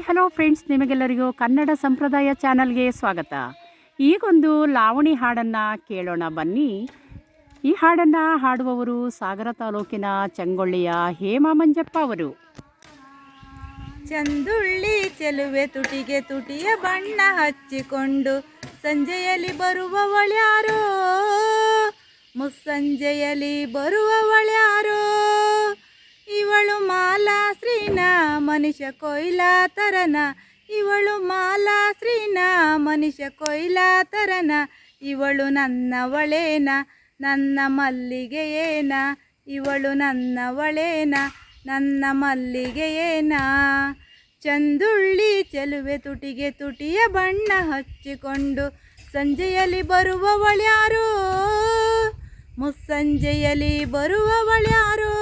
Hello friends, ನಿಮಗೆಲ್ಲರಿಗೂ ಕನ್ನಡ ಸಂಪ್ರದಾಯ ಚಾನಲ್ಗೆ ಸ್ವಾಗತ. ಈಗೊಂದು ಲಾವಣಿ ಹಾಡನ್ನು ಕೇಳೋಣ ಬನ್ನಿ. ಈ ಹಾಡನ್ನು ಹಾಡುವವರು ಸಾಗರ ತಾಲೂಕಿನ ಚಂಗೊಳ್ಳಿಯ ಹೇಮಾ ಮಂಜಪ್ಪ ಅವರು. ಚಂದುಳ್ಳಿ ಚೆಲುವೆ ತುಟಿಗೆ ತುಟಿಯ ಬಣ್ಣ ಹಚ್ಚಿಕೊಂಡು ಸಂಜೆಯಲ್ಲಿ ಬರುವವಳ್ಯಾರೋ, ಮುಸ್ಸಂಜೆಯಲ್ಲಿ ಬರುವವಳ್ಯಾರೋ. ಇವಳು ಮಾಲಾ ಶ್ರೀನ ಮನುಷ್ಯ ಕೊಯ್ಲಾ ತರನ, ಇವಳು ಮಾಲಾ ಶ್ರೀನ ಮನುಷ್ಯ ಕೊಯ್ಲಾ ತರನ. ಇವಳು ನನ್ನವಳೇನ ನನ್ನ ಮಲ್ಲಿಗೆಯೇನ, ಇವಳು ನನ್ನವಳೇನ ನನ್ನ ಮಲ್ಲಿಗೆಯೇನ. ಚಂದುಳ್ಳಿ ಚೆಲುವೆ ತುಟಿಗೆ ತುಟಿಯ ಬಣ್ಣ ಹಚ್ಚಿಕೊಂಡು ಸಂಜೆಯಲ್ಲಿ ಬರುವವಳ್ಯಾರೋ, ಮುಸ್ಸಂಜೆಯಲ್ಲಿ ಬರುವವಳ್ಯಾರೋ.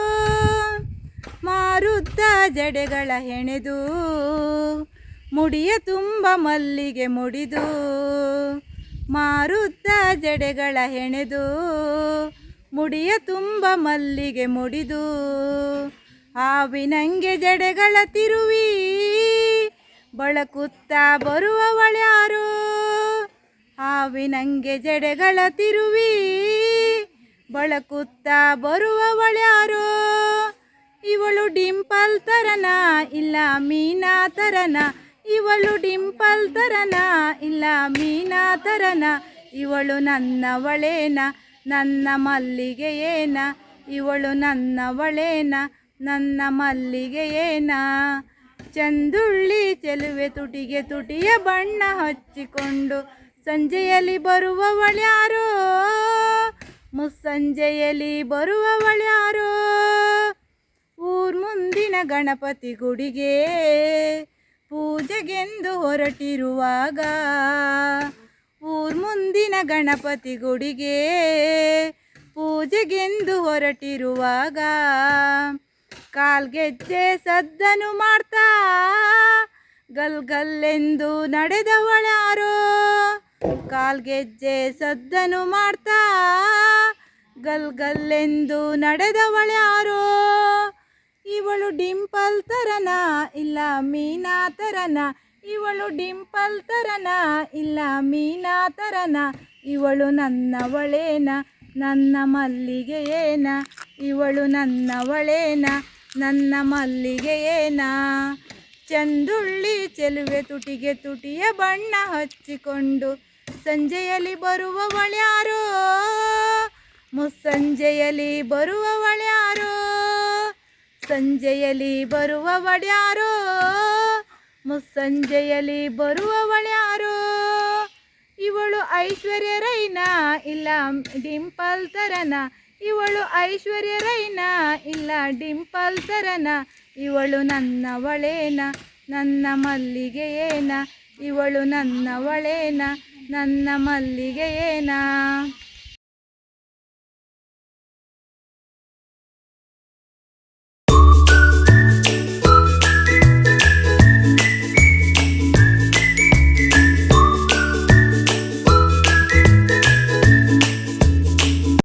ಮಾರುದ್ದ ಜಡೆಗಳ ಹೆಣೆದು ಮುಡಿಯ ತುಂಬ ಮಲ್ಲಿಗೆ ಮುಡಿದು, ಮಾರುದ್ದ ಜಡೆಗಳ ಹೆಣೆದು ಮುಡಿಯ ತುಂಬ ಮಲ್ಲಿಗೆ ಮುಡಿದು. ಹಾವಿನಂಗೆ ಜಡೆಗಳ ತಿರುವಿ ಬಳಕುತ್ತಾ ಬರುವವಳ್ಯಾರೋ, ಹಾವಿನಂಗೆ ಜಡೆಗಳ ತಿರುವಿ ಬಳಕುತ್ತಾ ಬರುವವಳ್ಯಾರೋ. ಇವಳು ಡಿಂಪಲ್ ತರನ ಇಲ್ಲ ಮೀನಾ ತರನ, ಇವಳು ಡಿಂಪಲ್ ತರನ ಇಲ್ಲ ಮೀನಾ ತರನ. ಇವಳು ನನ್ನವಳೇನ ನನ್ನ ಮಲ್ಲಿಗೆಯೇನ, ಇವಳು ನನ್ನವಳೇನ ನನ್ನ ಮಲ್ಲಿಗೆಯೇನ. ಚಂದುಳ್ಳಿ ಚೆಲುವೆ ತುಟಿಗೆ ತುಟಿಯ ಬಣ್ಣ ಹಚ್ಚಿಕೊಂಡು ಸಂಜೆಯಲ್ಲಿ ಬರುವವಳ್ಯಾರೋ, ಮುಸ್ಸಂಜೆಯಲ್ಲಿ ಬರುವವಳ್ಯಾರೋ. ಊರ್ ಮುಂದಿನ ಗಣಪತಿ ಗುಡಿಗೆ ಪೂಜೆಗೆಂದು ಹೊರಟಿರುವಾಗ, ಊರ್ ಮುಂದಿನ ಗಣಪತಿ ಗುಡಿಗೆ ಪೂಜೆಗೆಂದು ಹೊರಟಿರುವಾಗ. ಕಾಲ್ಗೆಜ್ಜೆ ಸದ್ದನು ಮಾಡ್ತಾ ಗಲ್ಗಲ್ಲೆಂದು ನಡೆದವಳ್ಯಾರೋ, ಕಾಲ್ಗೆಜ್ಜೆ ಸದ್ದನು ಮಾಡ್ತಾ ಗಲ್ಗಲ್ಲೆಂದು ನಡೆದವಳ್ಯಾರೋ. ಇವಳು ಡಿಂಪಲ್ ತರನ ಇಲ್ಲ ಮೀನಾ ತರನ, ಇವಳು ಡಿಂಪಲ್ ತರನ ಇಲ್ಲ ಮೀನಾ ತರನ. ಇವಳು ನನ್ನವಳೇನ ನನ್ನ ಮಲ್ಲಿಗೆಯೇನ, ಇವಳು ನನ್ನವಳೇನ ನನ್ನ ಮಲ್ಲಿಗೆಯೇನ. ಚಂದುಳ್ಳಿ ಚೆಲುವೆ ತುಟಿಗೆ ತುಟಿಯ ಬಣ್ಣ ಹಚ್ಚಿಕೊಂಡು ಸಂಜೆಯಲ್ಲಿ ಬರುವವಳ್ಯಾರೋ, ಮುಸ್ಸಂಜೆಯಲ್ಲಿ ಬರುವವಳ್ಯಾರೋ. ಸಂಜೆಯಲ್ಲಿ ಬರುವವಳ್ಯಾರೋ, ಮುಸ್ಸಂಜೆಯಲ್ಲಿ ಬರುವವಳ್ಯಾರೋ. ಇವಳು ಐಶ್ವರ್ಯ ರೈನ ಇಲ್ಲ ಡಿಂಪಲ್ ತರನ, ಇವಳು ಐಶ್ವರ್ಯ ರೈನ ಇಲ್ಲ ಡಿಂಪಲ್ ತರನ. ಇವಳು ನನ್ನವಳೇನ ನನ್ನ ಮಲ್ಲಿಗೆಯೇನ, ಇವಳು ನನ್ನವಳೇನ ನನ್ನ ಮಲ್ಲಿಗೆಯೇನ.